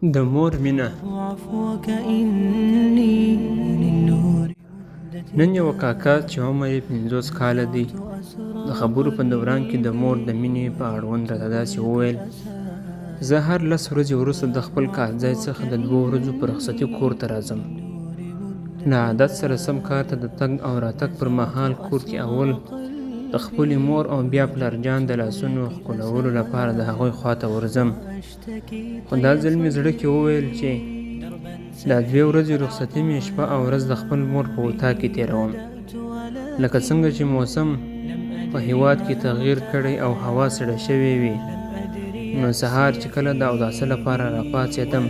د مور مینه. نن یوه کاکا چې عمر یې 50 کاله دی د خبرو په دوران کې د مور د مینې په اړوند راته داسې وویل: زه هر 10 ورځې وروسته د خپل کار ځای څخه د 2 ورځو په رخصتي کور ته راځم. له عادت سره سم کار ته د تګ او راتګ پر مهال کور کې اول د خپلې مور او بیا پلارجان د لاسونو ښکلولو لپاره د هغوی خواته ورځم. خو دا ځل مې زړه کې وویل چې دا 2 ورځې رخصتي مې شپه او ورځ د خپل مور په اطاق کې تېروم. لکه څنګه چې موسم په هېواد کې تغییر کړی او هوا سړه شوې وي، نو سهار چې کله د اوداسه لپاره راپاڅېدم،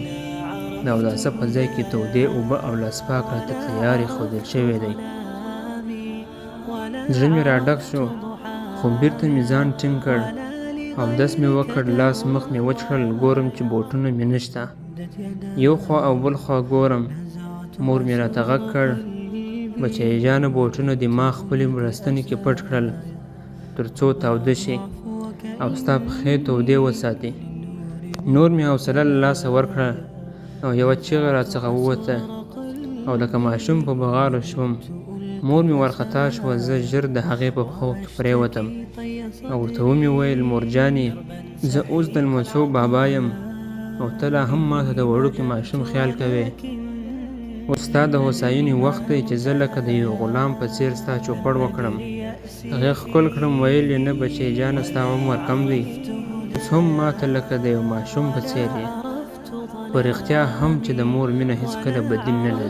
د اوداسه په ځای کې تودې اوبه او لاسپاک راته تیار ایښودل شوی دی. زړه مې راډک شو، خو بیرته مې ځان ټینګ کړ، اودس مې وکړ، لاس مخ مې وچ کړل، ګورم چې بوټونه مې نشته. یو خوا او بل خوا ګورم، مور مې راته غږ کړ: بچی جانه، بوټونه دې ما خپلې مرستنې کې پټ کړل تر څو تاوده شي او ستا پښې تودې وساتي. نور مې حوصله له لاسه ورکړه او یوه چیغه راڅخه ووته او لکه ماشوم په بغارو شوم. مور مې وارخطا شوه، زه ژر د هغې په پښو کې پرېوتم او ورته ومې ویل: مور جانې، زه اوس د لمسیو بابا یم او ته لا هم ماته د وړوکي ماشوم خیال کوې. اوس ستا د هوساینې وخت دی چې زه لکه د یو غلام په څېر ستا چوپړ وکړم. هغې ښکل کړم، ویل یې: نه بچی جانه، ستا عمر کم دی، اوس هم ماته لکه د یو ماشوم په څېر یې. په رښتیا هم چې د مور مینه هېڅکله بدیل نه لري.